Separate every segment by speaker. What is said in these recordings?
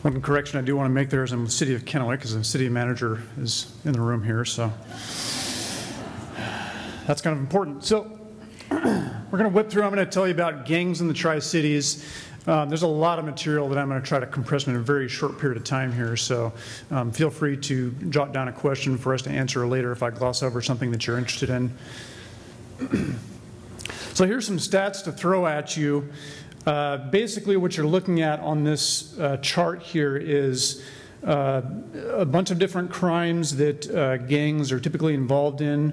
Speaker 1: One correction I do want to make there is in the city of Kennewick, because the city manager is in the room here, so that's kind of important. So we're going to whip through. I'm going to tell you about gangs in the Tri-Cities. There's a lot of material that I'm going to try to compress in a very short period of time here, so feel free to jot down a question for us to answer later if I gloss over something that you're interested in. So here's some stats to throw at you. Basically what you're looking at on this chart here is a bunch of different crimes that gangs are typically involved in,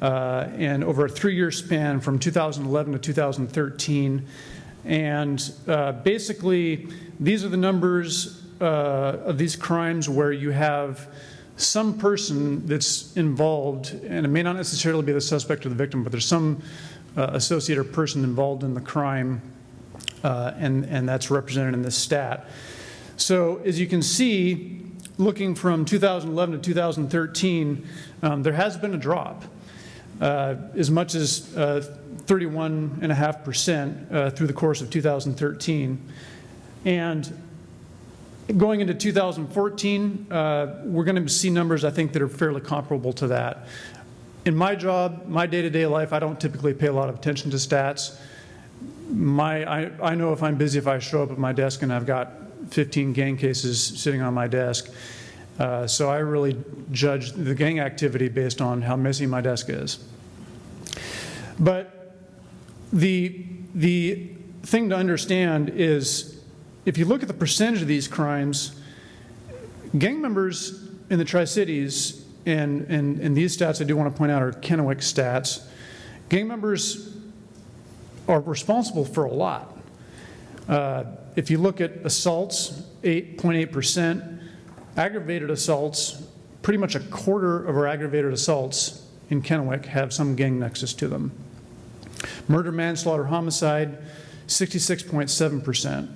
Speaker 1: and over a 3-year span from 2011 to 2013. And basically these are the numbers of these crimes where you have some person that's involved, and it may not necessarily be the suspect or the victim, but there's some associate or person involved in the crime, and that's represented in this stat. So as you can see, looking from 2011 to 2013, there has been a drop, as much as 31.5% through the course of 2013. And going into 2014, we're going to see numbers, I think, that are fairly comparable to that. In my job, my day-to-day life, I don't typically pay a lot of attention to stats. I know if I'm busy, if I show up at my desk and I've got 15 gang cases sitting on my desk. So I really judge the gang activity based on how messy my desk is. But the thing to understand is, if you look at the percentage of these crimes, gang members in the Tri-Cities, and these stats I do want to point out are Kennewick stats, gang members are responsible for a lot. If you look at assaults, 8.8%, aggravated assaults, pretty much a quarter of our aggravated assaults in Kennewick have some gang nexus to them. Murder, manslaughter, homicide, 66.7%.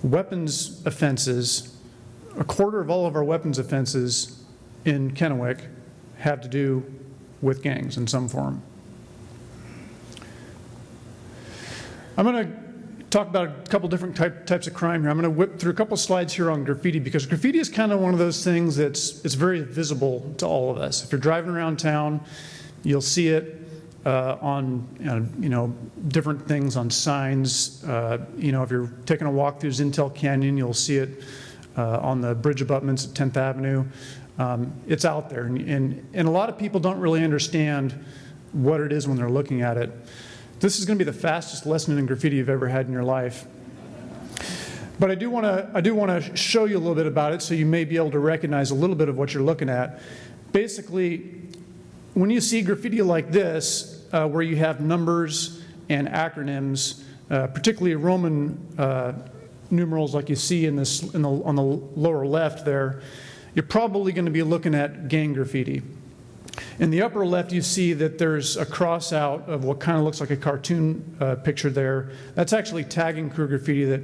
Speaker 1: Weapons offenses, a quarter of all of our weapons offenses in Kennewick have to do with gangs in some form. I'm going to talk about a couple different types of crime here. I'm going to whip through a couple slides here on graffiti, because graffiti is kind of one of those things that's very visible to all of us. If you're driving around town, you'll see it on different things on signs. If you're taking a walk through Zintel Canyon, you'll see it on the bridge abutments at 10th Avenue. It's out there, and a lot of people don't really understand what it is when they're looking at it. This is going to be the fastest lesson in graffiti you've ever had in your life. But I do want to show you a little bit about it, so you may be able to recognize a little bit of what you're looking at. Basically, when you see graffiti like this, where you have numbers and acronyms, particularly Roman numerals like you see on the lower left there, you're probably going to be looking at gang graffiti. In the upper left, you see that there's a cross out of what kind of looks like a cartoon picture there. That's actually tagging crew graffiti that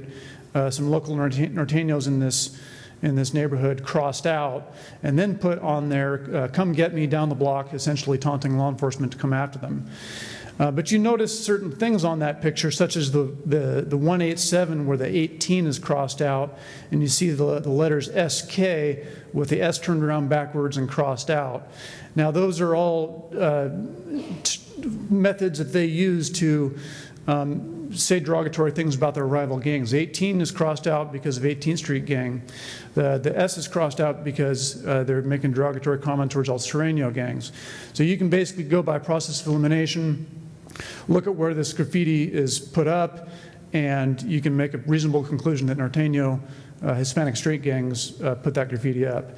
Speaker 1: some local norteños in this neighborhood crossed out and then put on there, "Come get me" down the block, essentially taunting law enforcement to come after them. But you notice certain things on that picture, such as the 187 where the 18 is crossed out, and you see the letters SK with the S turned around backwards and crossed out. Now those are all methods that they use to say derogatory things about their rival gangs. 18 is crossed out because of 18th Street Gang. The S is crossed out because they're making derogatory comments towards El Sereno gangs. So you can basically go by process of elimination, look at where this graffiti is put up, and you can make a reasonable conclusion that Norteño, Hispanic street gangs put that graffiti up.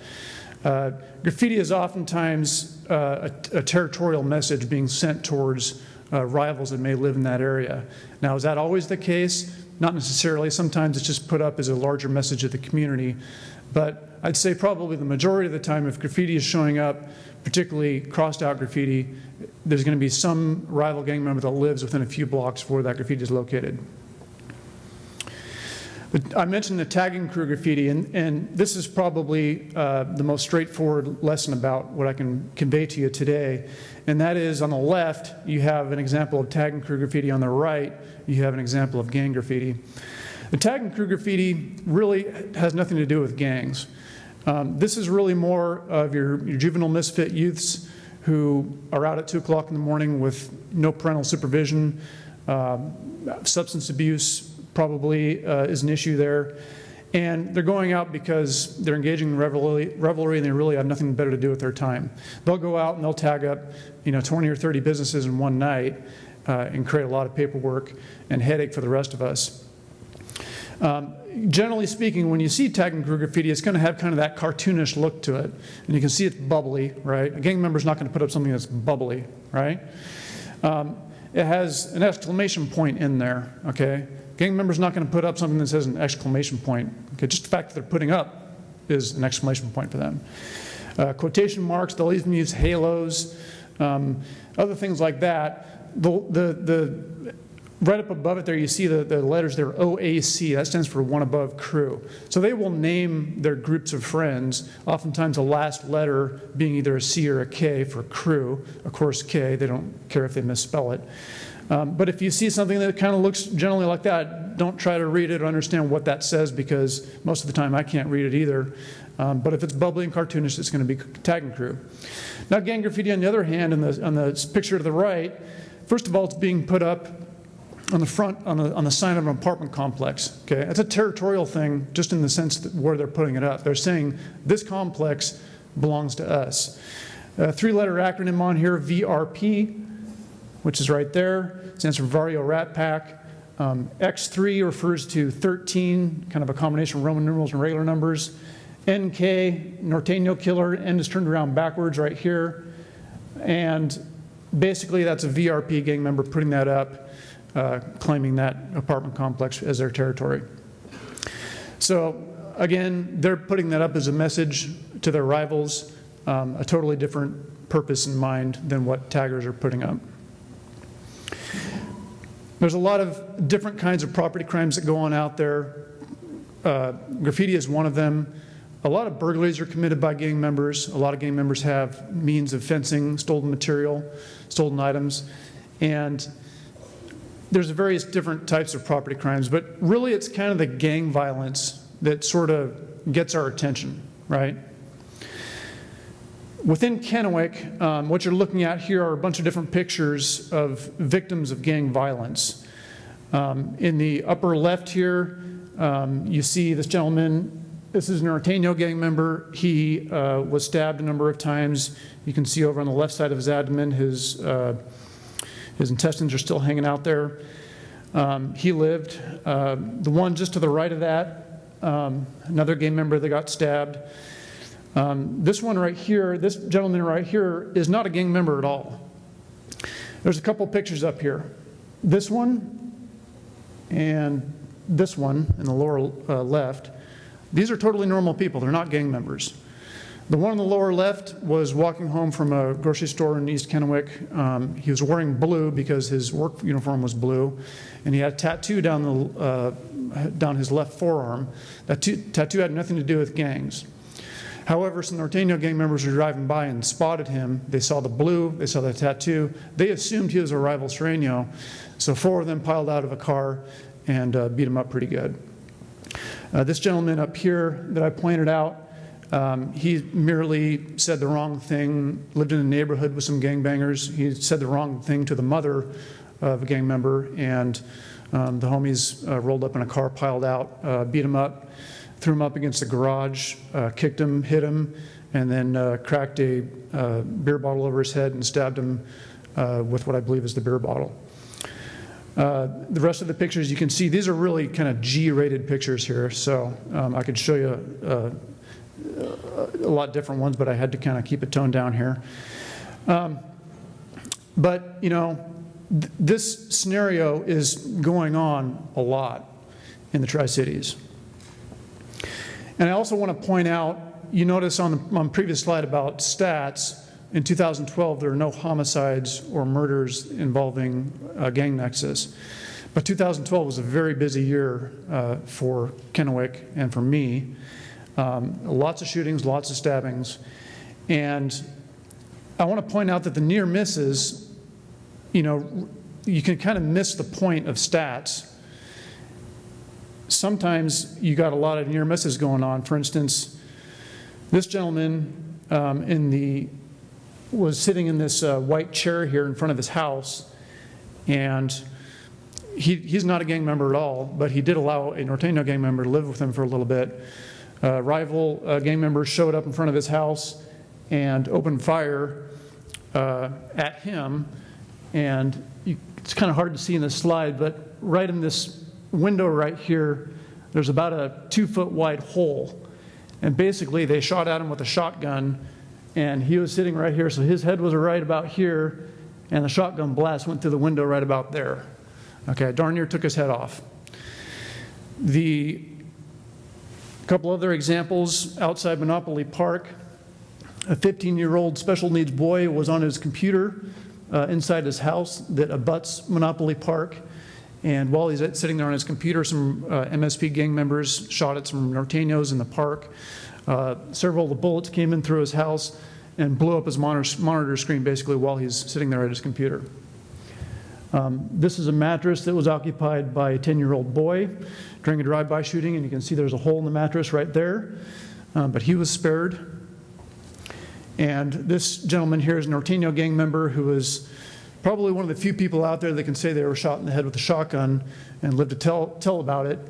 Speaker 1: Graffiti is oftentimes a territorial message being sent towards rivals that may live in that area. Now, is that always the case? Not necessarily. Sometimes it's just put up as a larger message of the community. But I'd say probably the majority of the time, if graffiti is showing up, particularly crossed out graffiti, there's going to be some rival gang member that lives within a few blocks where that graffiti is located. But I mentioned the tagging crew graffiti, and this is probably the most straightforward lesson about what I can convey to you today. And that is, on the left, you have an example of tagging crew graffiti. On the right, you have an example of gang graffiti. The tag and crew graffiti really has nothing to do with gangs. This is really more of your juvenile misfit youths who are out at 2 o'clock in the morning with no parental supervision. Substance abuse probably is an issue there. And they're going out because they're engaging in revelry and they really have nothing better to do with their time. They'll go out and they'll tag up 20 or 30 businesses in one night and create a lot of paperwork and headache for the rest of us. Generally speaking, when you see tag and crew graffiti, it's going to have kind of that cartoonish look to it. And you can see it's bubbly, right? A gang member's not going to put up something that's bubbly, right? It has an exclamation point in there, okay? Gang member's not going to put up something that says an exclamation point. Okay, just the fact that they're putting up is an exclamation point for them. Quotation marks, they'll even use halos, other things like that. Right up above it there, you see the letters there, OAC. That stands for one above crew. So they will name their groups of friends, oftentimes the last letter being either a C or a K for crew. Of course, K, they don't care if they misspell it. But if you see something that kind of looks generally like that, don't try to read it or understand what that says, because most of the time I can't read it either. But if it's bubbly and cartoonish, it's going to be tag and crew. Now, gang graffiti, on the other hand, on the picture to the right, first of all, it's being put up on the front, on the sign of an apartment complex. Okay, that's a territorial thing, just in the sense that where they're putting it up. They're saying this complex belongs to us. A 3-letter acronym on here, VRP, which is right there. It stands for Vario Rat Pack. X3 refers to 13, kind of a combination of Roman numerals and regular numbers. NK, Norteño Killer, N is turned around backwards right here. And basically that's a VRP gang member putting that up, claiming that apartment complex as their territory. So again, they're putting that up as a message to their rivals, a totally different purpose in mind than what taggers are putting up. There's a lot of different kinds of property crimes that go on out there. Graffiti is one of them. A lot of burglaries are committed by gang members. A lot of gang members have means of fencing, stolen material, stolen items. And there's various different types of property crimes, but really it's kind of the gang violence that sort of gets our attention, right? Within Kennewick, what you're looking at here are a bunch of different pictures of victims of gang violence. In the upper left here, you see this gentleman. This is an Norteño gang member. He was stabbed a number of times. You can see over on the left side of his abdomen, his intestines are still hanging out there. He lived. The one just to the right of that, another gang member that got stabbed. This one right here, this gentleman right here is not a gang member at all. There's a couple pictures up here. This one and this one in the lower left. These are totally normal people. They're not gang members. The one on the lower left was walking home from a grocery store in East Kennewick. He was wearing blue because his work uniform was blue, and he had a tattoo down his left forearm. That tattoo had nothing to do with gangs. However, some Norteño gang members were driving by and spotted him. They saw the blue, they saw the tattoo. They assumed he was a rival Sereno, so 4 of them piled out of a car and beat him up pretty good. This gentleman up here that I pointed out, he merely said the wrong thing, lived in a neighborhood with some gangbangers. He said the wrong thing to the mother of a gang member, and the homies rolled up in a car, piled out, beat him up, threw him up against the garage, kicked him, hit him, and then cracked a beer bottle over his head and stabbed him with what I believe is the beer bottle. The rest of the pictures you can see, these are really kind of G-rated pictures here, so I could show you a lot different ones, but I had to kind of keep it toned down here. But, you know, this scenario is going on a lot in the Tri-Cities. And I also want to point out, you notice on the previous slide about stats, in 2012 there were no homicides or murders involving gang nexus. But 2012 was a very busy year for Kennewick and for me. Lots of shootings, lots of stabbings. And I want to point out that the near misses, you know, you can kind of miss the point of stats sometimes you got a lot of near misses going on. For instance, this gentleman was sitting in this white chair here in front of his house, and he's not a gang member at all, but he did allow a Norteño gang member to live with him for a little bit. Rival gang members showed up in front of his house and opened fire at him, and it's kind of hard to see in this slide, but right in this window right here, there's about a 2-foot wide hole, and basically they shot at him with a shotgun, and he was sitting right here, so his head was right about here, and the shotgun blast went through the window right about there. Okay, darn near took his head off. A couple other examples outside Monopoly Park. A 15-year-old special needs boy was on his computer inside his house that abuts Monopoly Park. And while he's sitting there on his computer, some MSP gang members shot at some Norteños in the park. Several of the bullets came in through his house and blew up his monitor screen basically while he's sitting there at his computer. This is a mattress that was occupied by a 10-year-old boy during a drive-by shooting, and you can see there's a hole in the mattress right there, but he was spared. And this gentleman here is a Norteño gang member who is probably one of the few people out there that can say they were shot in the head with a shotgun and lived to tell about it.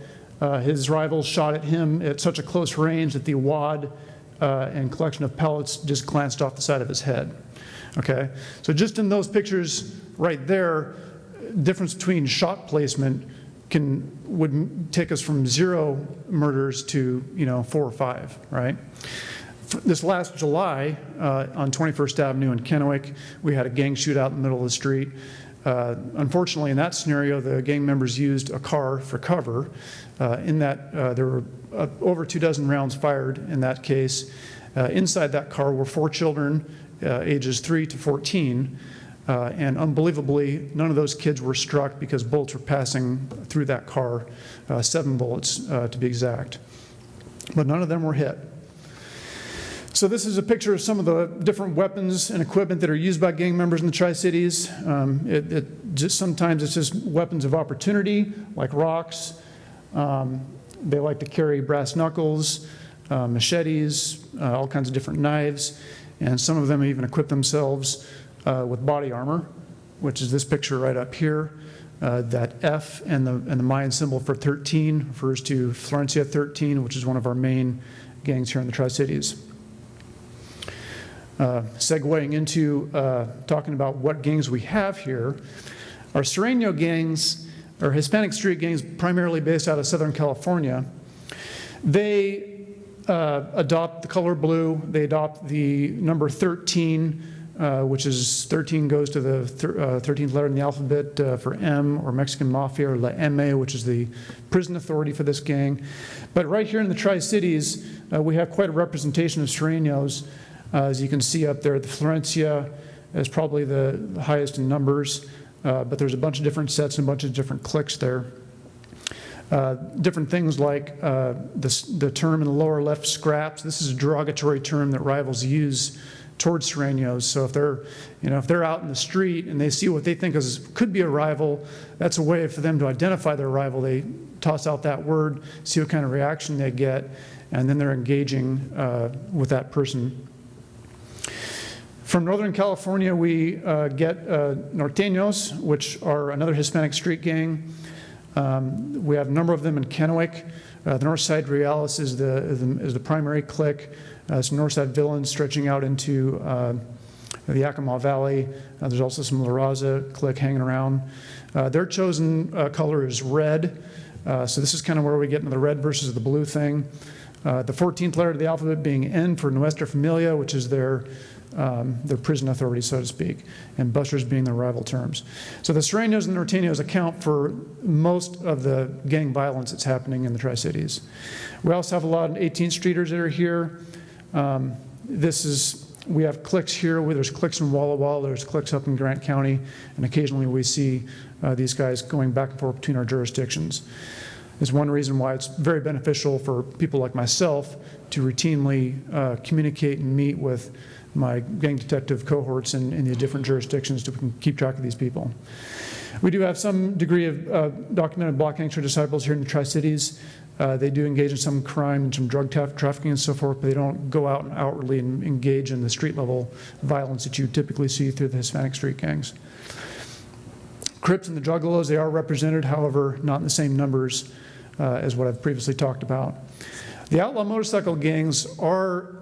Speaker 1: His rivals shot at him at such a close range that the wad and collection of pellets just glanced off the side of his head. Okay, so just in those pictures right there, difference between shot placement would take us from 0 murders to 4 or 5, right? This last July on 21st Avenue in Kennewick, we had a gang shootout in the middle of the street. Unfortunately, in that scenario, the gang members used a car for cover. There were over 24 rounds fired in that case. Inside that car were 4 children, ages 3 to 14. And unbelievably, none of those kids were struck because bullets were passing through that car, 7 bullets to be exact. But none of them were hit. So this is a picture of some of the different weapons and equipment that are used by gang members in the Tri-Cities. Sometimes it's just weapons of opportunity, like rocks. They like to carry brass knuckles, machetes, all kinds of different knives, and some of them even equip themselves with body armor, which is this picture right up here. That F and the Mayan symbol for 13 refers to Florencia 13, which is one of our main gangs here in the Tri-Cities. Segueing into talking about what gangs we have here, our Sureño gangs, or Hispanic street gangs, primarily based out of Southern California, they adopt the color blue, they adopt the number 13, which is 13 goes to the 13th letter in the alphabet for M, or Mexican Mafia, or La M, which is the prison authority for this gang. But right here in the Tri-Cities, we have quite a representation of Sureños. As you can see up there, the Florencia is probably the highest in numbers, but there's a bunch of different sets and a bunch of different cliques there. Different things like the term in the lower left, scraps. This is a derogatory term that rivals use towards Sureños. So if they're out in the street and they see what they think could be a rival, that's a way for them to identify their rival. They toss out that word, see what kind of reaction they get, and then they're engaging with that person. From Northern California, we get Norteños, which are another Hispanic street gang. We have a number of them in Kennewick. The Northside Reales is the primary clique. Some Northside villains stretching out into the Yakima Valley. There's also some La Raza clique hanging around. Their chosen color is red. So this is kind of where we get into the red versus the blue thing. The 14th letter of the alphabet being N for Nuestra Familia, which is their prison authority, so to speak, and busters being their rival terms. So the Sureños and Norteños account for most of the gang violence that's happening in the Tri-Cities. We also have a lot of 18th Streeters that are here. We have cliques here, where there's cliques in Walla Walla, there's cliques up in Grant County, and occasionally we see these guys going back and forth between our jurisdictions. It's one reason why it's very beneficial for people like myself to routinely communicate and meet with my gang detective cohorts in the different jurisdictions so we can keep track of these people. We do have some degree of documented block gangster disciples here in the Tri-Cities. They do engage in some crime and some drug trafficking and so forth, but they don't go out and outwardly engage in the street level violence that you typically see through the Hispanic street gangs. Crips and the Juggalos, they are represented, however, not in the same numbers as what I've previously talked about. The outlaw motorcycle gangs are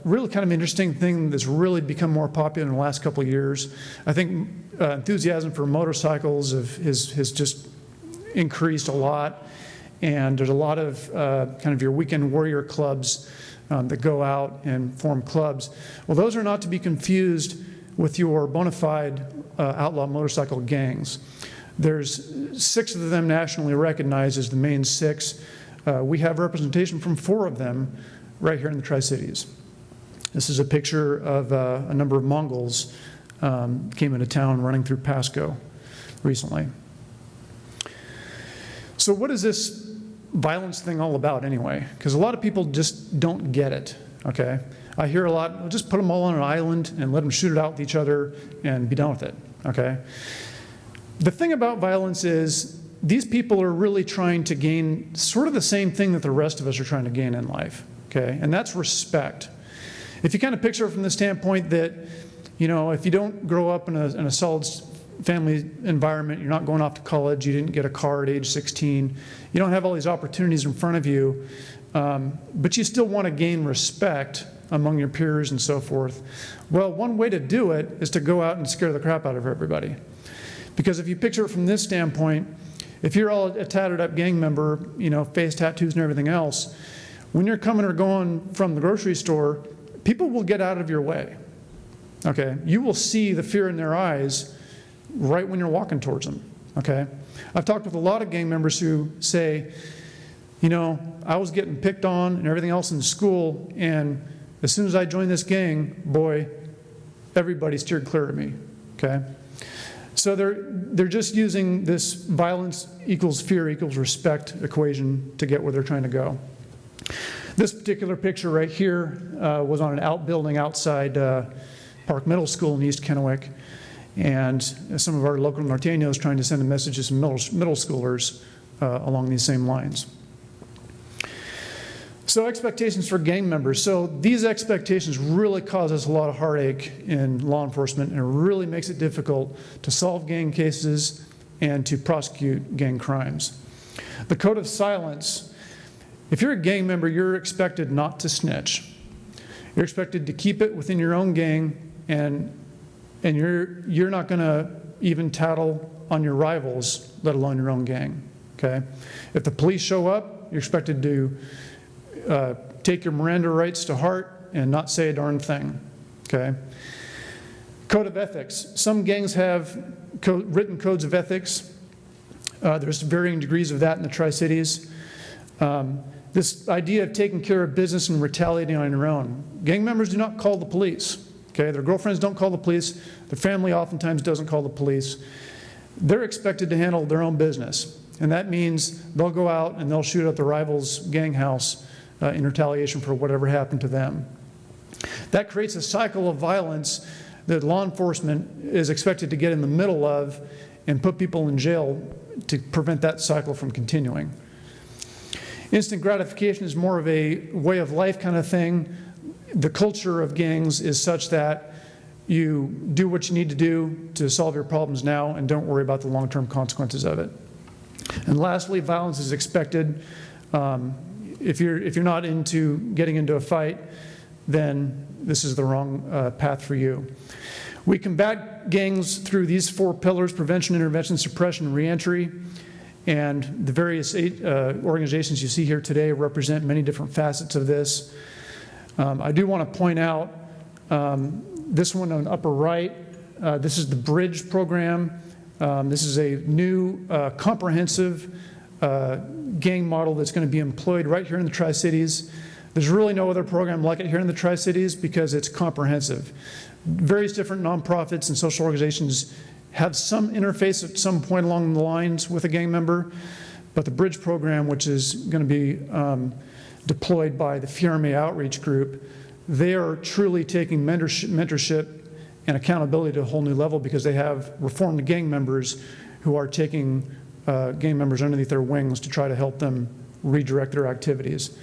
Speaker 1: really kind of an interesting thing that's really become more popular in the last couple of years. I think enthusiasm for motorcycles has just increased a lot, and there's a lot of kind of your weekend warrior clubs that go out and form clubs. Well, those are not to be confused with your bona fide outlaw motorcycle gangs. There's 6 of them nationally recognized as the main 6. We have representation from 4 of them right here in the Tri-Cities. This is a picture of a number of Mongols came into town running through Pasco recently. So what is this violence thing all about anyway? Because a lot of people just don't get it, okay? I hear a lot, well, just put them all on an island and let them shoot it out with each other and be done with it, okay? The thing about violence is these people are really trying to gain sort of the same thing that the rest of us are trying to gain in life, okay? And that's respect. If you kind of picture it from the standpoint that, you know, if you don't grow up in a solid family environment, you're not going off to college, you didn't get a car at age 16, you don't have all these opportunities in front of you, but you still want to gain respect among your peers and so forth. Well, one way to do it is to go out and scare the crap out of everybody. Because if you picture it from this standpoint, if you're all a tattered up gang member, you know, face tattoos and everything else, when you're coming or going from the grocery store, people will get out of your way, okay? You will see the fear in their eyes right when you're walking towards them, okay? I've talked with a lot of gang members who say, you know, I was getting picked on and everything else in school, and as soon as I joined this gang, boy, everybody steered clear of me, okay? So they're just using this violence equals fear equals respect equation to get where they're trying to go. This particular picture right here was on an outbuilding outside Park Middle School in East Kennewick, and some of our local Norteños trying to send a message to some middle schoolers along these same lines. So expectations for gang members. So these expectations really cause us a lot of heartache in law enforcement, and it really makes it difficult to solve gang cases and to prosecute gang crimes. The code of silence: if you're a gang member, you're expected not to snitch. You're expected to keep it within your own gang, and you're not going to even tattle on your rivals, let alone your own gang, okay? If the police show up, you're expected to take your Miranda rights to heart and not say a darn thing, okay? Code of ethics. Some gangs have written codes of ethics. There's varying degrees of that in the Tri-Cities. This idea of taking care of business and retaliating on your own. Gang members do not call the police, okay? Their girlfriends don't call the police. Their family oftentimes doesn't call the police. They're expected to handle their own business, and that means they'll go out and they'll shoot at the rival's gang house in retaliation for whatever happened to them. That creates a cycle of violence that law enforcement is expected to get in the middle of and put people in jail to prevent that cycle from continuing. Instant gratification is more of a way of life kind of thing. The culture of gangs is such that you do what you need to do to solve your problems now and don't worry about the long-term consequences of it. And lastly, violence is expected. If you're not into getting into a fight, then this is the wrong path for you. We combat gangs through these 4 pillars: prevention, intervention, suppression, and reentry. And the various organizations you see here today represent many different facets of this. I do want to point out this one on the upper right. This is the Bridge program. This is a new comprehensive gang model that's going to be employed right here in the Tri-Cities. There's really no other program like it here in the Tri-Cities because it's comprehensive. Various different nonprofits and social organizations have some interface at some point along the lines with a gang member, but the Bridge program, which is going to be deployed by the Fiarme Outreach Group, they are truly taking mentorship and accountability to a whole new level because they have reformed gang members who are taking gang members underneath their wings to try to help them redirect their activities.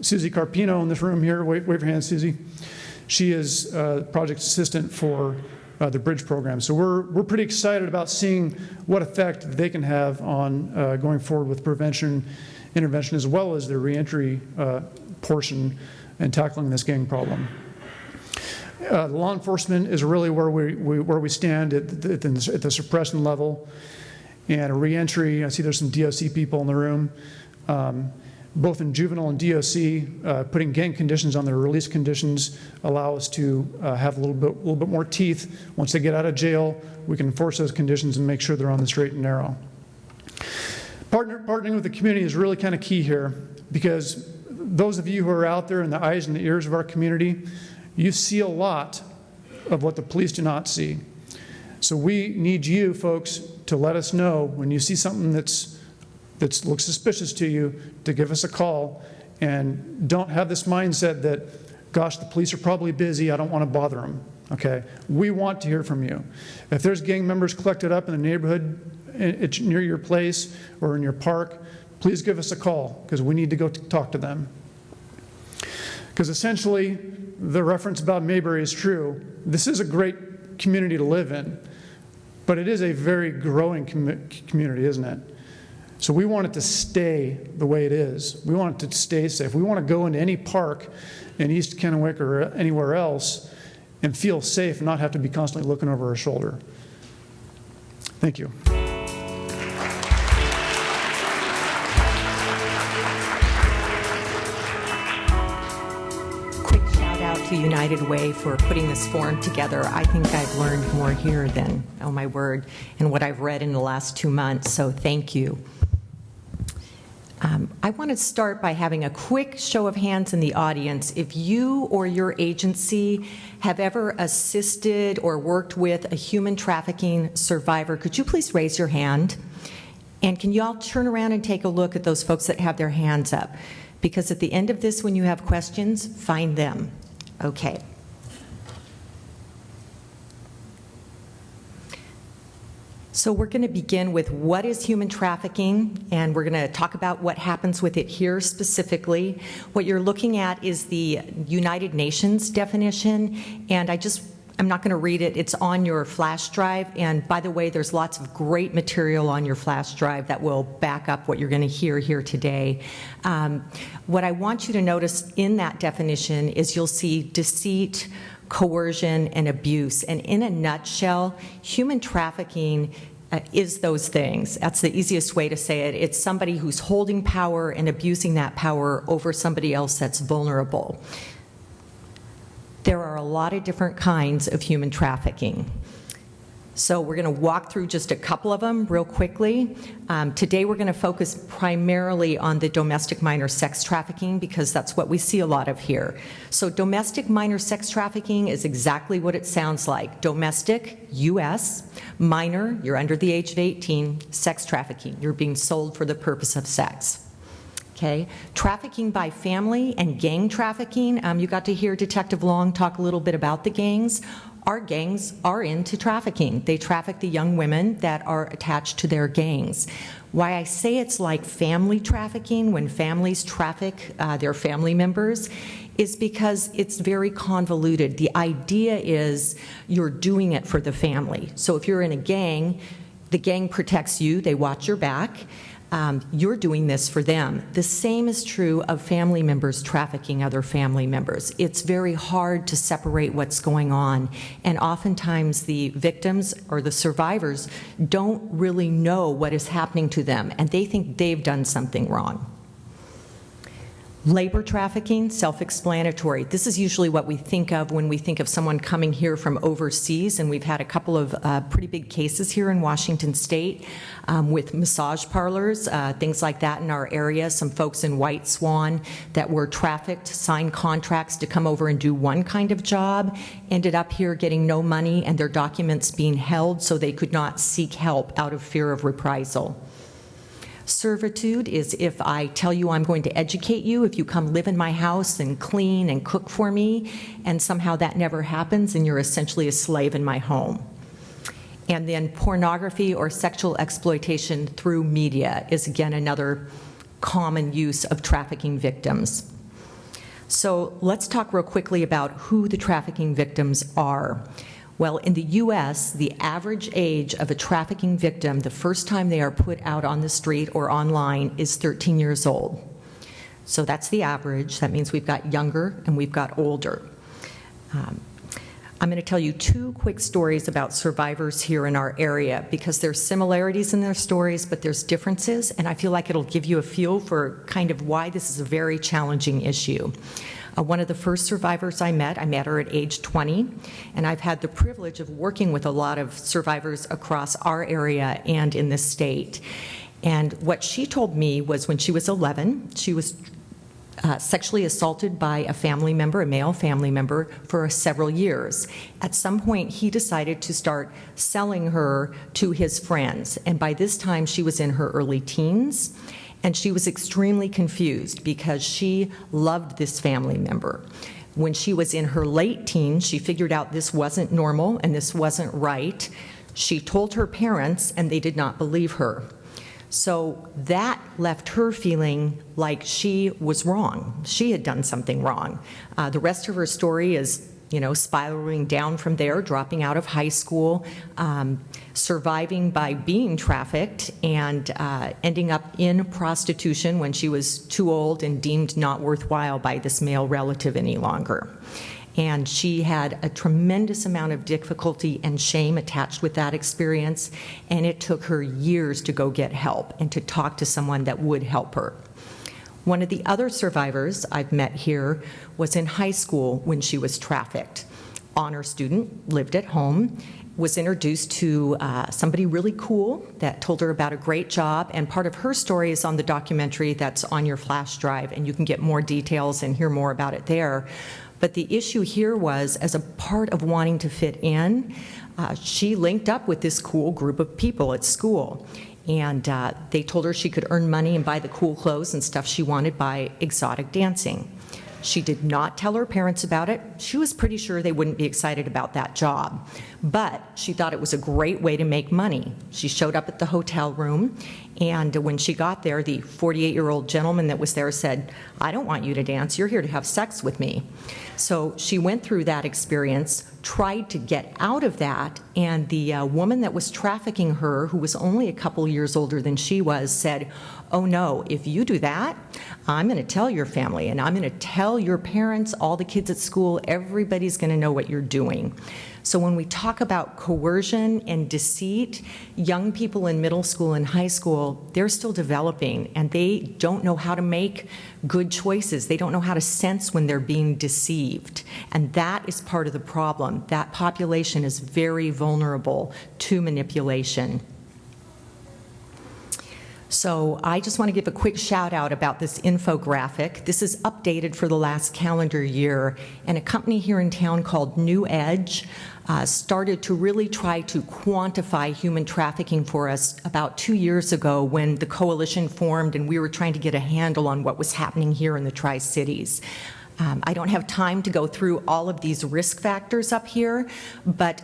Speaker 1: Susie Carpino in this room here, wave your hand, Susie. She is project assistant for the Bridge program. So we're pretty excited about seeing what effect they can have on going forward with prevention, intervention, as well as the reentry portion and tackling this gang problem. Law enforcement is really where we stand at the suppression level, and a reentry. I see there's some DOC people in the room. Both in juvenile and DOC, putting gang conditions on their release conditions allow us to have a little bit more teeth. Once they get out of jail, we can enforce those conditions and make sure they're on the straight and narrow. Partnering with the community is really kind of key here, because those of you who are out there in the eyes and the ears of our community, you see a lot of what the police do not see. So we need you folks to let us know when you see something that looks suspicious to you, to give us a call, and don't have this mindset that, gosh, the police are probably busy, I don't want to bother them, okay? We want to hear from you. If there's gang members collected up in the neighborhood near your place or in your park, please give us a call, because we need to go talk to them. Because essentially, the reference about Mayberry is true. This is a great community to live in, but it is a very growing community, isn't it? So we want it to stay the way it is. We want it to stay safe. We want to go into any park in East Kennewick or anywhere else and feel safe and not have to be constantly looking over our shoulder. Thank you.
Speaker 2: Quick shout out to United Way for putting this forum together. I think I've learned more here than, oh my word, in what I've read in the last 2 months, so thank you. I want to start by having a quick show of hands in the audience. If you or your agency have ever assisted or worked with a human trafficking survivor, could you please raise your hand? And can you all turn around and take a look at those folks that have their hands up? Because at the end of this, when you have questions, find them. Okay. So we're going to begin with what is human trafficking, and we're going to talk about what happens with it here specifically. What you're looking at is the United Nations definition, and I'm not going to read it. It's on your flash drive, and by the way, there's lots of great material on your flash drive that will back up what you're going to hear here today. What I want you to notice in that definition is you'll see deceit, coercion, and abuse. And in a nutshell, human trafficking is those things. That's the easiest way to say it. It's somebody who's holding power and abusing that power over somebody else that's vulnerable. There are a lot of different kinds of human trafficking. So we're going to walk through just a couple of them real quickly. Today we're going to focus primarily on the domestic minor sex trafficking because that's what we see a lot of here. So domestic minor sex trafficking is exactly what it sounds like. Domestic, U.S., minor, you're under the age of 18, sex trafficking, you're being sold for the purpose of sex. Okay. Trafficking by family and gang trafficking, you got to hear Detective Long talk a little bit about the gangs. Our gangs are into trafficking. They traffic the young women that are attached to their gangs. Why I say it's like family trafficking, when families traffic their family members, is because it's very convoluted. The idea is you're doing it for the family. So if you're in a gang, the gang protects you, they watch your back. You're doing this for them. The same is true of family members trafficking other family members. It's very hard to separate what's going on, and oftentimes the victims or the survivors don't really know what is happening to them, and they think they've done something wrong. Labor trafficking, self-explanatory. This is usually what we think of when we think of someone coming here from overseas, and we've had a couple of pretty big cases here in Washington State with massage parlors, things like that in our area. Some folks in White Swan that were trafficked, signed contracts to come over and do one kind of job, ended up here getting no money and their documents being held so they could not seek help out of fear of reprisal. Servitude is if I tell you I'm going to educate you, if you come live in my house and clean and cook for me, and somehow that never happens and you're essentially a slave in my home. And then pornography or sexual exploitation through media is, again, another common use of trafficking victims. So let's talk real quickly about who the trafficking victims are. Well, in the U.S., the average age of a trafficking victim the first time they are put out on the street or online is 13 years old. So that's the average. That means we've got younger and we've got older. I'm going to tell you two quick stories about survivors here in our area because there's similarities in their stories, but there's differences, and I feel like it'll give you a feel for kind of why this is a very challenging issue. One of the first survivors I met her at age 20, and I've had the privilege of working with a lot of survivors across our area and in the state. And what she told me was when she was 11, she was sexually assaulted by a family member, a male family member, for several years. At some point, he decided to start selling her to his friends, and by this time, she was in her early teens, and she was extremely confused because she loved this family member. When she was in her late teens, she figured out this wasn't normal and this wasn't right. She told her parents, and they did not believe her. So that left her feeling like she was wrong. She had done something wrong. The rest of her story is, spiraling down from there, dropping out of high school, surviving by being trafficked, and ending up in prostitution when she was too old and deemed not worthwhile by this male relative any longer. And she had a tremendous amount of difficulty and shame attached with that experience, and it took her years to go get help and to talk to someone that would help her. One of the other survivors I've met here was in high school when she was trafficked. Honor student, lived at home, was introduced to somebody really cool that told her about a great job, and part of her story is on the documentary that's on your flash drive, and you can get more details and hear more about it there. But the issue here was, as a part of wanting to fit in, she linked up with this cool group of people at school. And they told her she could earn money and buy the cool clothes and stuff she wanted by exotic dancing. She did not tell her parents about it. She was pretty sure they wouldn't be excited about that job. But she thought it was a great way to make money. She showed up at the hotel room, and when she got there, the 48-year-old gentleman that was there said, "I don't want you to dance, you're here to have sex with me." So she went through that experience, tried to get out of that, and the woman that was trafficking her, who was only a couple years older than she was, said, "Oh no, if you do that, I'm going to tell your family, and I'm going to tell your parents, all the kids at school, everybody's going to know what you're doing." So when we talk about coercion and deceit, young people in middle school and high school, they're still developing, and they don't know how to make good choices. They don't know how to sense when they're being deceived, and that is part of the problem. That population is very vulnerable to manipulation. So I just want to give a quick shout out about this infographic. This is updated for the last calendar year, and a company here in town called New Edge started to really try to quantify human trafficking for us about 2 years ago when the coalition formed and we were trying to get a handle on what was happening here in the Tri-Cities. I don't have time to go through all of these risk factors up here, but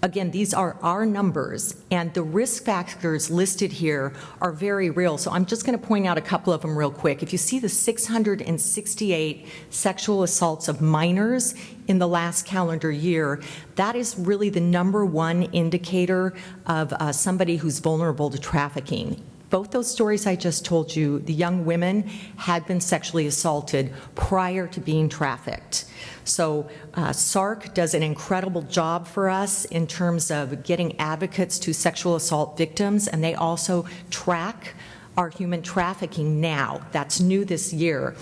Speaker 2: again, these are our numbers, and the risk factors listed here are very real. So I'm just going to point out a couple of them real quick. If you see the 668 sexual assaults of minors in the last calendar year, that is really the #1 indicator of somebody who's vulnerable to trafficking. Both those stories I just told you, the young women had been sexually assaulted prior to being trafficked. So SARC does an incredible job for us in terms of getting advocates to sexual assault victims, and they also track our human trafficking now. That's new this year.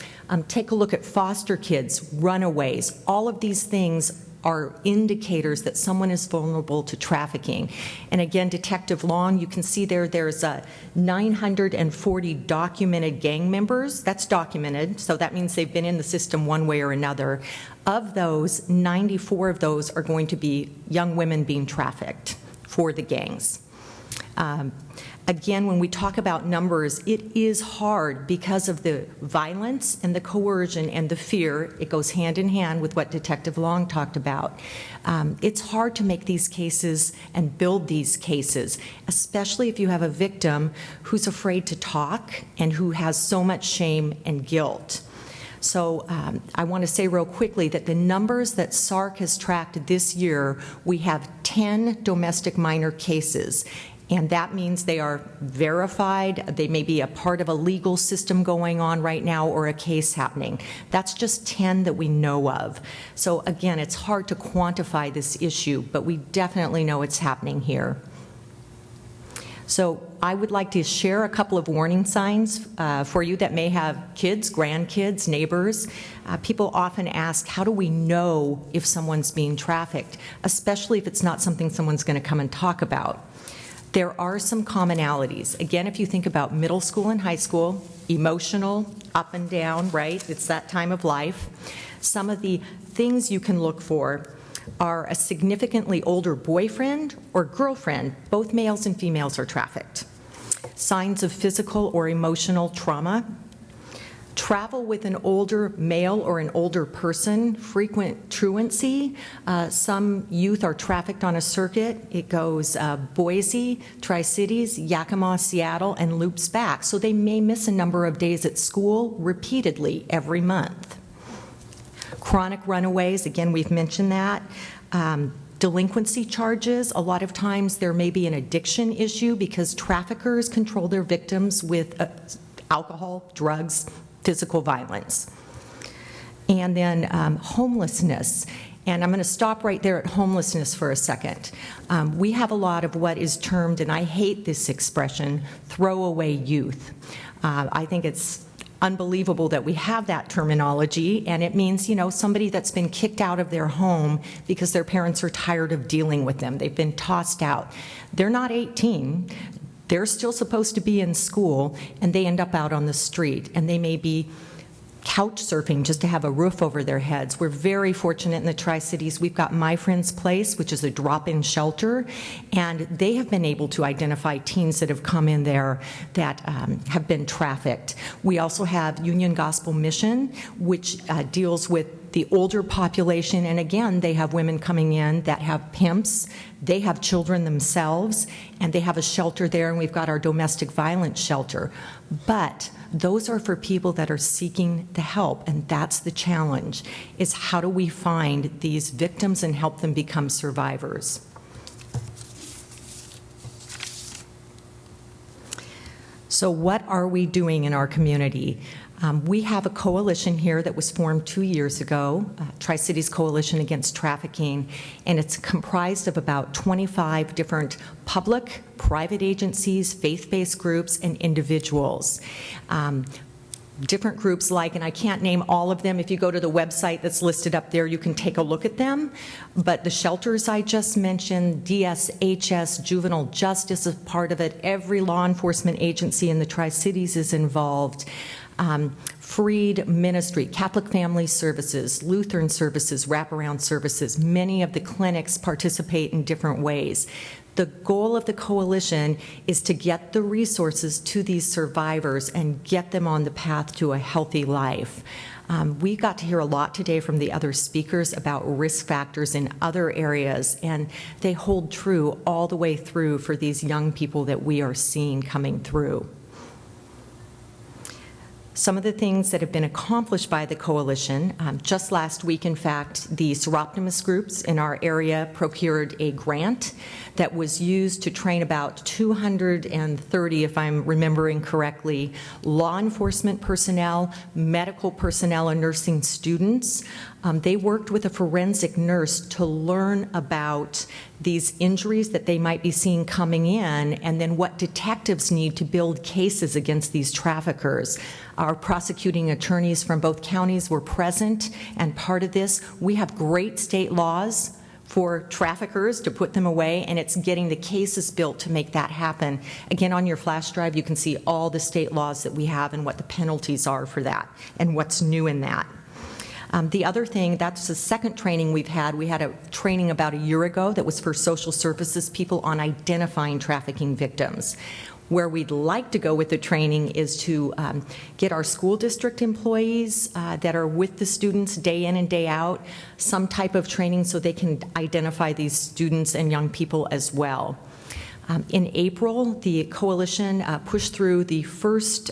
Speaker 2: Take a look at foster kids, runaways. All of these things are indicators that someone is vulnerable to trafficking. And again, Detective Long, you can see there's 940 documented gang members. That's documented, so that means they've been in the system one way or another. Of those, 94 of those are going to be young women being trafficked for the gangs. Again, when we talk about numbers, it is hard because of the violence and the coercion and the fear. It goes hand in hand with what Detective Long talked about. It's hard to make these cases and build these cases, especially if you have a victim who's afraid to talk and who has so much shame and guilt. So I want to say real quickly that the numbers that SARC has tracked this year, we have 10 domestic minor cases. And that means they are verified. They may be a part of a legal system going on right now or a case happening. That's just 10 that we know of. So again, it's hard to quantify this issue, but we definitely know it's happening here. So I would like to share a couple of warning signs for you that may have kids, grandkids, neighbors. People often ask, how do we know if someone's being trafficked, especially if it's not something someone's going to come and talk about? There are some commonalities. Again, if you think about middle school and high school, emotional, up and down, right? It's that time of life. Some of the things you can look for are a significantly older boyfriend or girlfriend. Both males and females are trafficked. Signs of physical or emotional trauma. Travel with an older male or an older person, frequent truancy. Some youth are trafficked on a circuit. It goes Boise, TriCities, Yakima, Seattle, and loops back. So they may miss a number of days at school repeatedly every month. Chronic runaways, again, we've mentioned that. Delinquency charges, a lot of times there may be an addiction issue because traffickers control their victims with alcohol, drugs, physical violence. And then homelessness. And I'm going to stop right there at homelessness for a second. We have a lot of what is termed, and I hate this expression, throwaway youth. I think it's unbelievable that we have that terminology, and it means, you know, somebody that's been kicked out of their home because their parents are tired of dealing with them. They've been tossed out. They're not 18. They're still supposed to be in school, and they end up out on the street, and they may be couch surfing just to have a roof over their heads. We're very fortunate in the Tri-Cities. We've got My Friend's Place, which is a drop-in shelter, and they have been able to identify teens that have come in there that have been trafficked. We also have Union Gospel Mission, which deals with the older population, and again, they have women coming in that have pimps, they have children themselves, and they have a shelter there, and we've got our domestic violence shelter. But those are for people that are seeking the help, and that's the challenge, is how do we find these victims and help them become survivors? So what are we doing in our community? We have a coalition here that was formed 2 years ago, Tri-Cities Coalition Against Trafficking, and it's comprised of about 25 different public, private agencies, faith-based groups, and individuals. Different groups like, and I can't name all of them, if you go to the website that's listed up there, you can take a look at them, but the shelters I just mentioned, DSHS, Juvenile Justice is part of it, every law enforcement agency in the Tri-Cities is involved. Freed Ministry, Catholic Family Services, Lutheran Services, wraparound services. Many of the clinics participate in different ways. The goal of the coalition is to get the resources to these survivors and get them on the path to a healthy life. We got to hear a lot today from the other speakers about risk factors in other areas, and they hold true all the way through for these young people that we are seeing coming through. Some of the things that have been accomplished by the coalition, just last week, in fact, the seroptimus groups in our area procured a grant that was used to train about 230, if I'm remembering correctly, law enforcement personnel, medical personnel, and nursing students. They worked with a forensic nurse to learn about these injuries that they might be seeing coming in, and then what detectives need to build cases against these traffickers. Our prosecuting attorneys from both counties were present, and part of this, we have great state laws for traffickers to put them away, and it's getting the cases built to make that happen. Again, on your flash drive, you can see all the state laws that we have and what the penalties are for that and what's new in that. The other thing, that's the second training we've had. We had a training about a year ago that was for social services people on identifying trafficking victims. Where we'd like to go with the training is to get our school district employees that are with the students day in and day out some type of training so they can identify these students and young people as well. In April, the coalition pushed through the first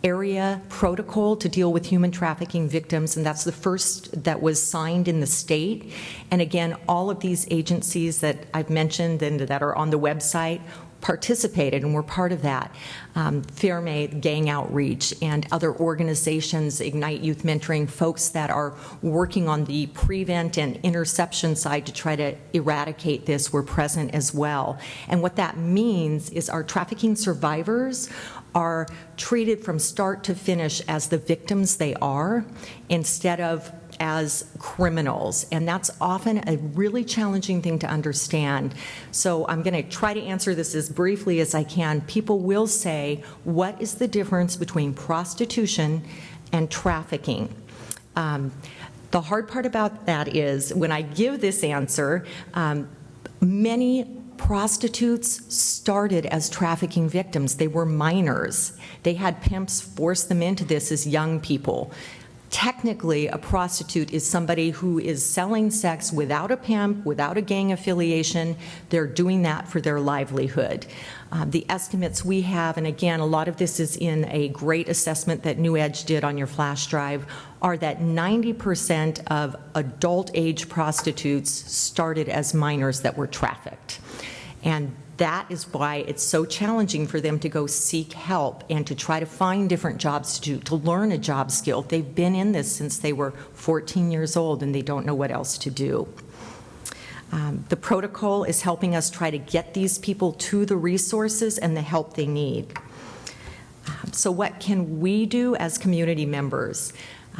Speaker 2: area protocol to deal with human trafficking victims, and that's the first that was signed in the state. And again, all of these agencies that I've mentioned and that are on the website participated and were part of that. Fairmate, Gang Outreach, and other organizations, Ignite Youth Mentoring, folks that are working on the prevent and interception side to try to eradicate this were present as well. And what that means is our trafficking survivors are treated from start to finish as the victims they are instead of as criminals, and that's often a really challenging thing to understand. So I'm going to try to answer this as briefly as I can. People will say, what is the difference between prostitution and trafficking? The hard part about that is when I give this answer, many prostitutes started as trafficking victims. They were minors. They had pimps force them into this as young people. Technically, a prostitute is somebody who is selling sex without a pimp, without a gang affiliation. They're doing that for their livelihood. The estimates we have, and again, a lot of this is in a great assessment that New Edge did on your flash drive, are that 90% of adult-age prostitutes started as minors that were trafficked. And that is why it's so challenging for them to go seek help and to try to find different jobs to do, to learn a job skill. They've been in this since they were 14 years old and they don't know what else to do. The protocol is helping us try to get these people to the resources and the help they need. So what can we do as community members?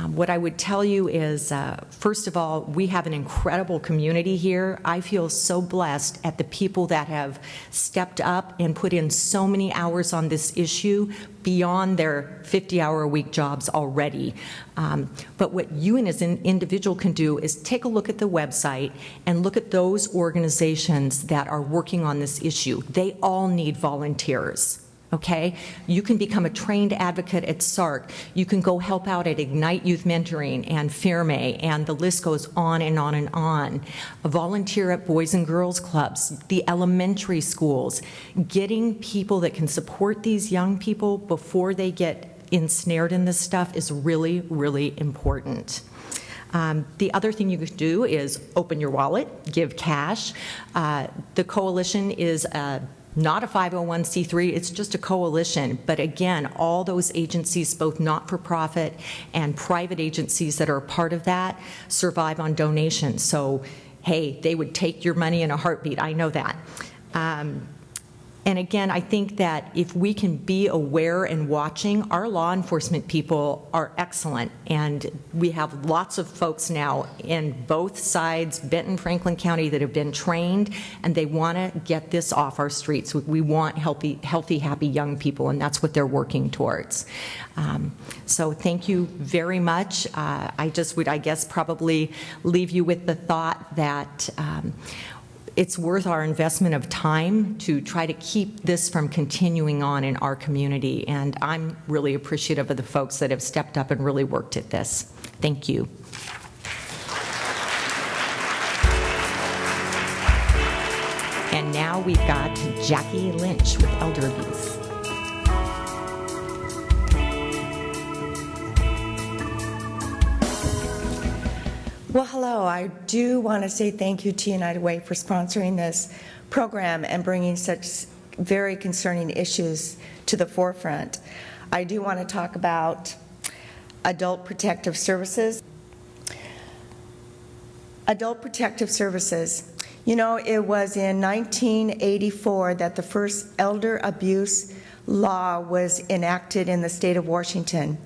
Speaker 2: What I would tell you is, first of all, we have an incredible community here. I feel so blessed at the people that have stepped up and put in so many hours on this issue beyond their 50-hour-a-week jobs already. But what you as an individual can do is take a look at the website and look at those organizations that are working on this issue. They all need volunteers. Okay? You can become a trained advocate at SARC. You can go help out at Ignite Youth Mentoring and Fairmay, and the list goes on and on and on. Volunteer at Boys and Girls Clubs, the elementary schools, getting people that can support these young people before they get ensnared in this stuff is really, really important. The other thing you could do is open your wallet, give cash. The coalition is not a 501c3, it's just a coalition. But again, all those agencies, both not-for-profit and private agencies that are a part of that, survive on donations. So, hey, they would take your money in a heartbeat, I know that. And again, I think that if we can be aware and watching, our law enforcement people are excellent. And we have lots of folks now in both sides, Benton, Franklin County, that have been trained, and they want to get this off our streets. We want healthy, happy young people, and that's what they're working towards. So thank you very much. I just would, I guess, probably leave you with the thought that it's worth our investment of time to try to keep this from continuing on in our community. And I'm really appreciative of the folks that have stepped up and really worked at this. Thank you. And now we've got Jackie Lynch with elder abuse.
Speaker 3: Well, hello. I do want to say thank you to United Way for sponsoring this program and bringing such very concerning issues to the forefront. I do want to talk about adult protective services. Adult protective services. You know, it was in 1984 that the first elder abuse law was enacted in the state of Washington.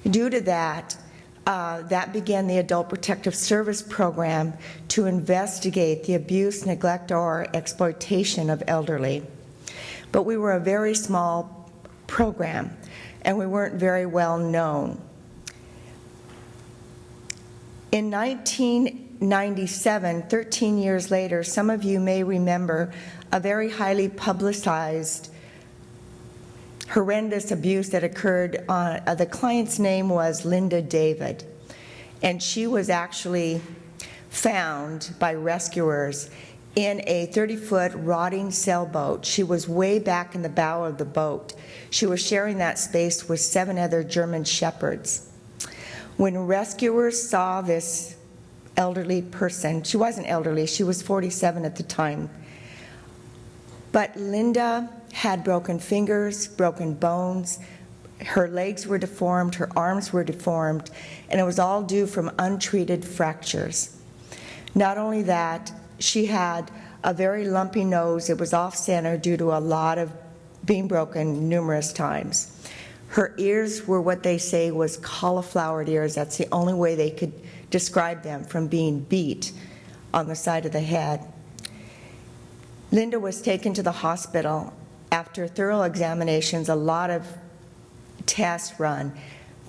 Speaker 3: Due to that, that began the Adult Protective Service Program to investigate the abuse, neglect, or exploitation of elderly. But we were a very small program, and we weren't very well known. In 1997, 13 years later, some of you may remember a very highly publicized horrendous abuse that occurred on, the client's name was Linda David, and she was actually found by rescuers in a 30-foot rotting sailboat. She was way back in the bow of the boat. She was sharing that space with 7 other German shepherds. When rescuers saw this elderly person, she wasn't elderly, she was 47 at the time, but Linda had broken fingers, broken bones, her legs were deformed, her arms were deformed, and it was all due from untreated fractures. Not only that, she had a very lumpy nose. It was off-center due to a lot of being broken numerous times. Her ears were what they say was cauliflower ears. That's the only way they could describe them, from being beat on the side of the head. Linda was taken to the hospital. After thorough examinations, a lot of tests run,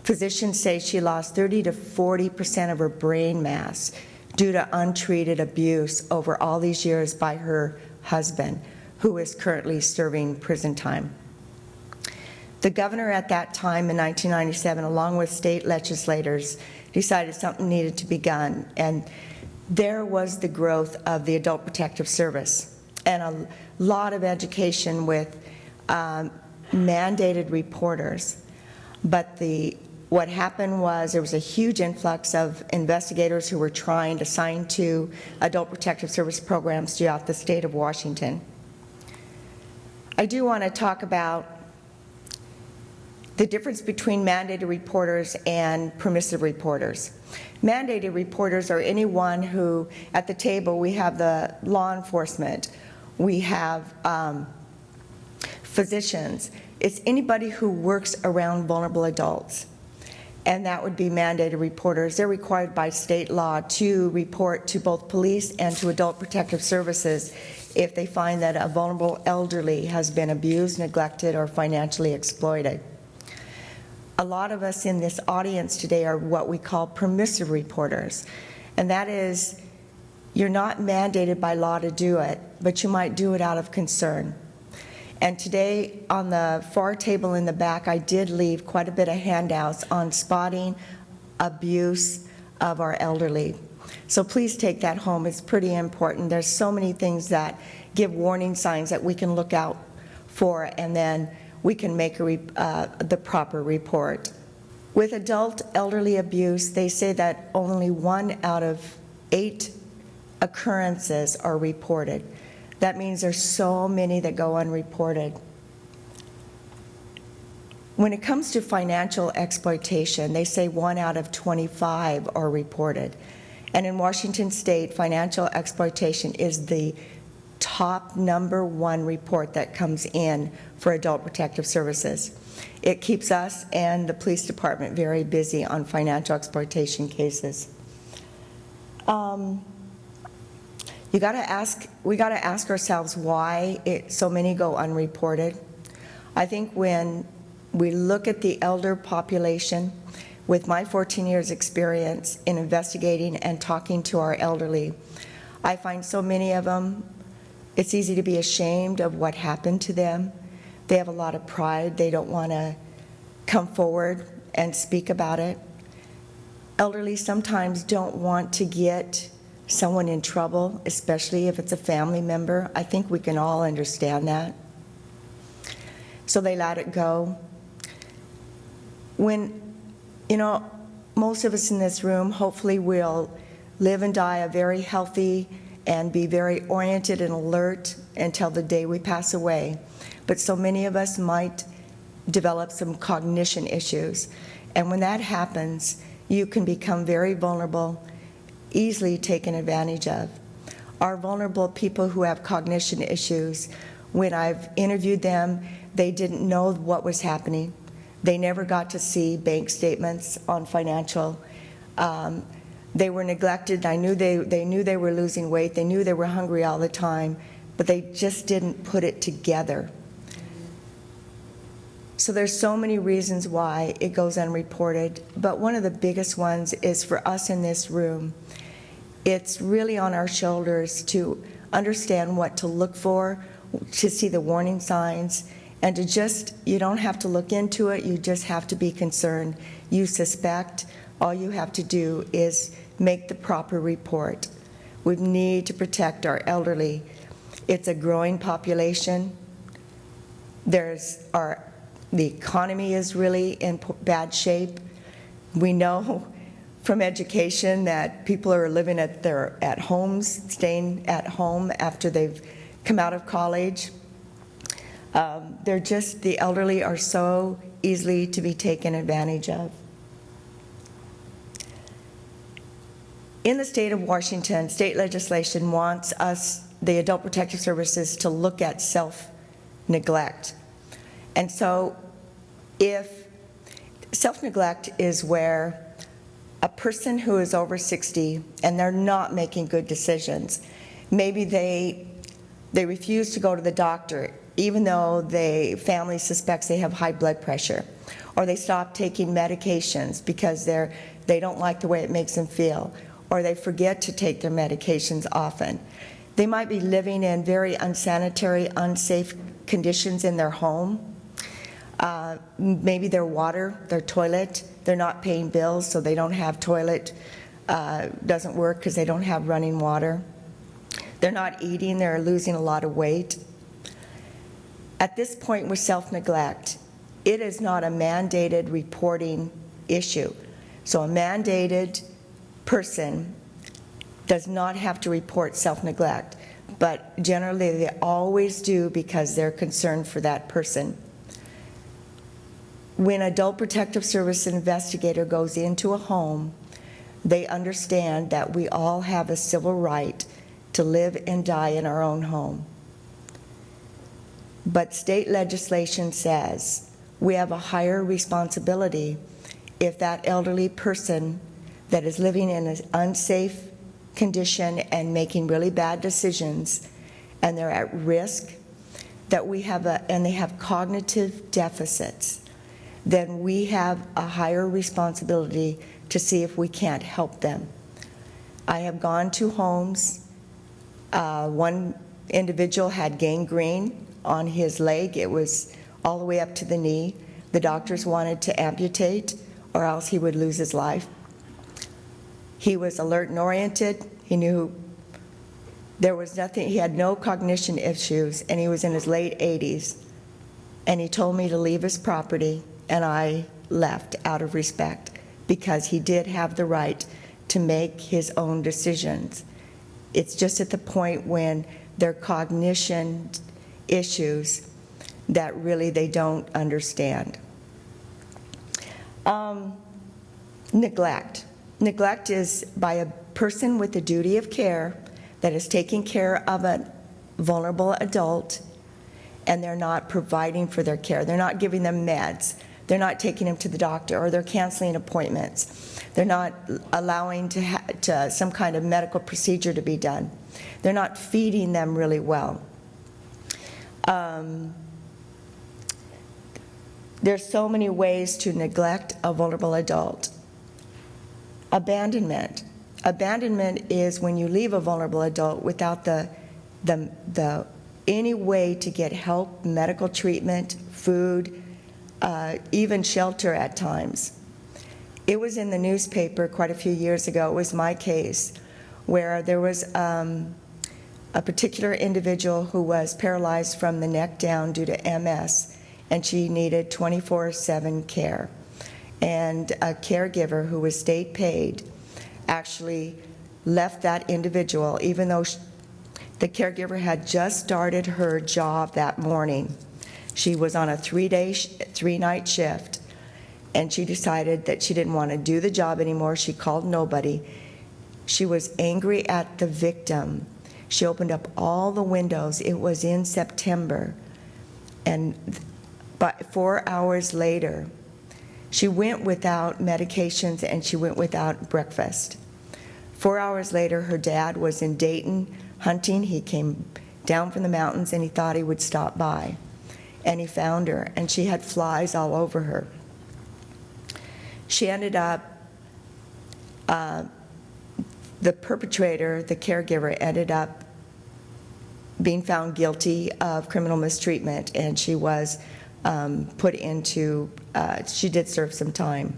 Speaker 3: physicians say she lost 30 to 40% of her brain mass due to untreated abuse over all these years by her husband, who is currently serving prison time. The governor at that time in 1997, along with state legislators, decided something needed to be done, and there was the growth of the Adult Protective Service and a lot of education with mandated reporters. But what happened was there was a huge influx of investigators who were trying to sign to Adult Protective Service programs throughout the state of Washington. I do want to talk about the difference between mandated reporters and permissive reporters. Mandated reporters are anyone who, at the table, we have the law enforcement, we have physicians. It's anybody who works around vulnerable adults, and that would be mandated reporters. They're required by state law to report to both police and to Adult Protective Services if they find that a vulnerable elderly has been abused, neglected, or financially exploited. A lot of us in this audience today are what we call permissive reporters, and that is, you're not mandated by law to do it, but you might do it out of concern. And today, on the far table in the back, I did leave quite a bit of handouts on spotting abuse of our elderly. So please take that home. It's pretty important. There's so many things that give warning signs that we can look out for, and then we can make the proper report. With adult elderly abuse, they say that only 1 out of 8 occurrences are reported. That means there's so many that go unreported. When it comes to financial exploitation, they say 1 out of 25 are reported. And in Washington State, financial exploitation is the top #1 report that comes in for Adult Protective Services. It keeps us and the police department very busy on financial exploitation cases. We got to ask ourselves why so many go unreported. I think when we look at the elder population, with my 14 years experience in investigating and talking to our elderly, I find so many of them, it's easy to be ashamed of what happened to them. They have a lot of pride. They don't want to come forward and speak about it. Elderly sometimes don't want to get someone in trouble, especially if it's a family member. I think we can all understand that. So they let it go. When, most of us in this room, hopefully will live and die a very healthy and be very oriented and alert until the day we pass away. But so many of us might develop some cognition issues. And when that happens, you can become very vulnerable, easily taken advantage of. Our vulnerable people who have cognition issues, when I've interviewed them, they didn't know what was happening. They never got to see bank statements on financial. They were neglected. I knew they knew they were losing weight. They knew they were hungry all the time, but they just didn't put it together. So there's so many reasons why it goes unreported, but one of the biggest ones is for us in this room. It's really on our shoulders to understand what to look for, to see the warning signs, and to just, you don't have to look into it, you just have to be concerned. You suspect, all you have to do is make the proper report. We need to protect our elderly. It's a growing population. The economy is really in bad shape. We know from education that people are living at homes, staying at home after they've come out of college. The elderly are so easily to be taken advantage of. In the state of Washington, state legislation wants us, the Adult Protective Services, to look at self-neglect. And so if self-neglect is where a person who is over 60 and they're not making good decisions, maybe they refuse to go to the doctor even though the family suspects they have high blood pressure, or they stop taking medications because they don't like the way it makes them feel, or they forget to take their medications often. They might be living in very unsanitary, unsafe conditions in their home. Maybe their water, their toilet, they're not paying bills, so they don't have toilet, doesn't work because they don't have running water. They're not eating, they're losing a lot of weight. At this point with self-neglect, it is not a mandated reporting issue. So a mandated person does not have to report self-neglect, but generally they always do because they're concerned for that person. When Adult Protective Service investigator goes into a home, they understand that we all have a civil right to live and die in our own home. But state legislation says we have a higher responsibility if that elderly person that is living in an unsafe condition and making really bad decisions, and they're at risk, that we have and they have cognitive deficits, then we have a higher responsibility to see if we can't help them. I have gone to homes. One individual had gangrene on his leg. It was all the way up to the knee. The doctors wanted to amputate or else he would lose his life. He was alert and oriented. He knew there was nothing, he had no cognition issues, and he was in his late 80s. And he told me to leave his property, and I left out of respect because he did have the right to make his own decisions. It's just at the point when their cognition issues that really they don't understand. Neglect. Neglect is by a person with the duty of care that is taking care of a vulnerable adult, and they're not providing for their care. They're not giving them meds. They're not taking them to the doctor, or they're canceling appointments. They're not allowing to some kind of medical procedure to be done. They're not feeding them really well. There's so many ways to neglect a vulnerable adult. Abandonment. Abandonment is when you leave a vulnerable adult without any way to get help, medical treatment, food, even shelter at times. It was in the newspaper quite a few years ago. It was my case where there was a particular individual who was paralyzed from the neck down due to MS, and she needed 24/7 care. And a caregiver who was state paid actually left that individual, even though the caregiver had just started her job that morning. She was on a three-night shift, and she decided that she didn't want to do the job anymore. She called nobody. She was angry at the victim. She opened up all the windows. It was in September, and but 4 hours later, she went without medications and she went without breakfast. 4 hours later, her dad was in Dayton hunting. He came down from the mountains and he thought he would stop by. and he found her, and she had flies all over her. She ended up, the perpetrator, the caregiver, ended up being found guilty of criminal mistreatment, and she was put into, she did serve some time.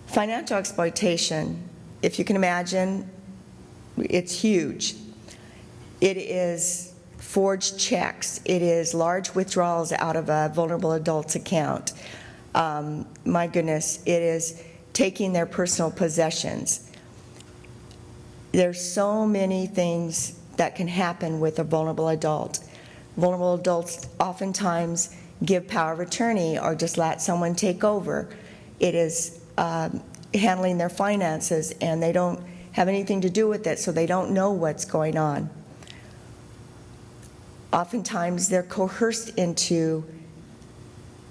Speaker 3: Financial exploitation, if you can imagine, it's huge. It is forged checks. It is large withdrawals out of a vulnerable adult's account. My goodness, it is taking their personal possessions. There's so many things that can happen with a vulnerable adult. Vulnerable adults oftentimes give power of attorney or just let someone take over. It is handling their finances, and they don't have anything to do with it, so they don't know what's going on. Oftentimes they're coerced into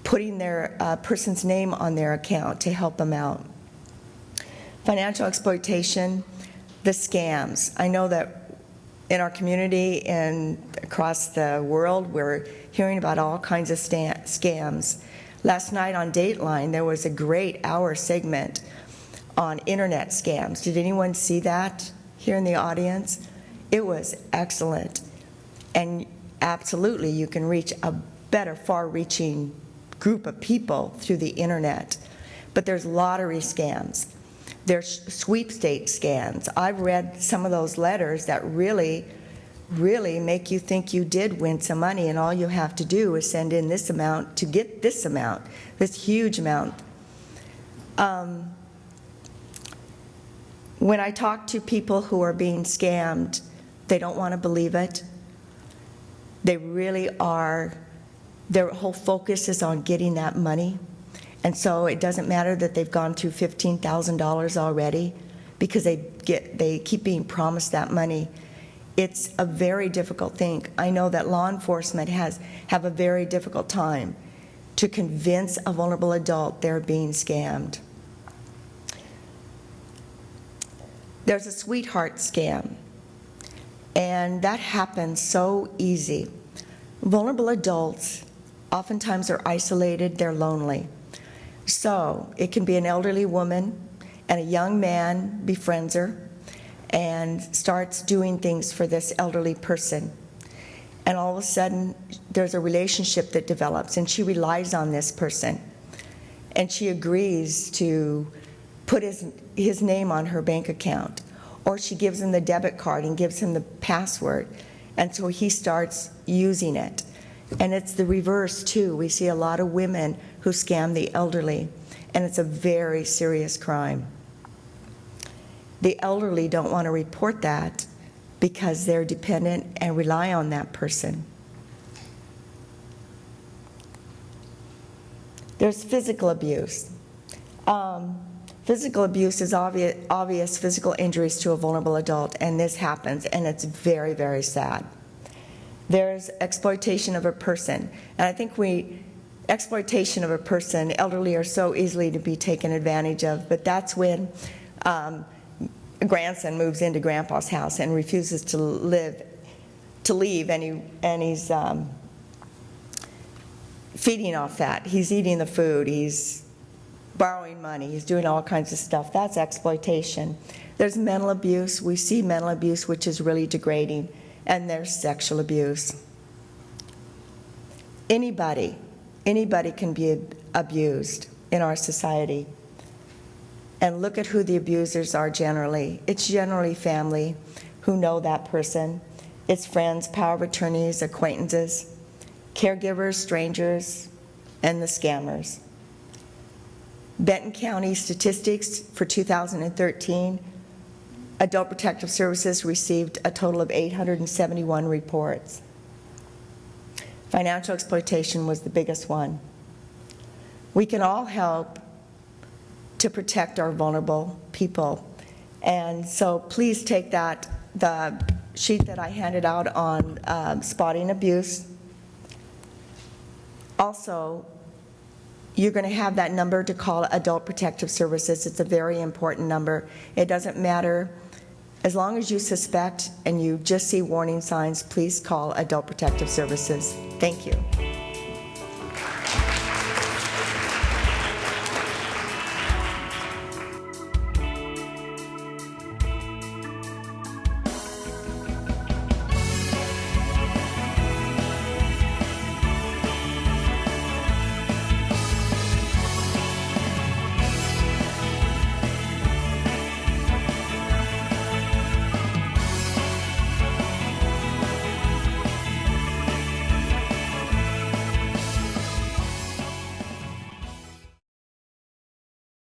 Speaker 3: putting their person's name on their account to help them out. Financial exploitation, the scams. I know that in our community and across the world, we're hearing about all kinds of scams. Last night on Dateline, there was a great hour segment on internet scams. Did anyone see that here in the audience? It was excellent. And absolutely, you can reach a better, far-reaching group of people through the internet. But there's lottery scams. There's sweepstakes scams. I've read some of those letters that really make you think you did win some money, and all you have to do is send in this amount to get this amount, this huge amount. When I talk to people who are being scammed, they don't want to believe it. They really are, their whole focus is on getting that money. And so it doesn't matter that they've gone through $15,000 already, because they keep being promised that money. It's a very difficult thing. I know that law enforcement have a very difficult time to convince a vulnerable adult they're being scammed. There's a sweetheart scam, and that happens so easy. Vulnerable adults oftentimes are isolated, they're lonely. So it can be an elderly woman and a young man befriends her and starts doing things for this elderly person. And all of a sudden, there's a relationship that develops, and she relies on this person. And she agrees to put his name on her bank account. Or she gives him the debit card and gives him the password. And so he starts using it. And it's the reverse, too. We see a lot of women who scam the elderly, and it's a very serious crime. The elderly don't want to report that because they're dependent and rely on that person. There's physical abuse. Physical abuse is obvious physical injuries to a vulnerable adult, and this happens, and it's very, very sad. There's exploitation of a person, and I think exploitation of a person, elderly are so easily to be taken advantage of, but that's when a grandson moves into grandpa's house and refuses to leave, and he's feeding off that. He's eating the food, he's borrowing money, he's doing all kinds of stuff. That's exploitation. There's mental abuse. We see mental abuse, which is really degrading, and there's sexual abuse. Anybody can be abused in our society. And look at who the abusers are generally. It's generally family who know that person. It's friends, power of attorneys, acquaintances, caregivers, strangers, and the scammers. Benton County statistics for 2013, Adult Protective Services received a total of 871 reports. Financial exploitation was the biggest one. We can all help to protect our vulnerable people. And so please take the sheet that I handed out on spotting abuse. Also, you're going to have that number to call Adult Protective Services. It's a very important number. It doesn't matter As long as you suspect and you just see warning signs, please call Adult Protective Services. Thank you.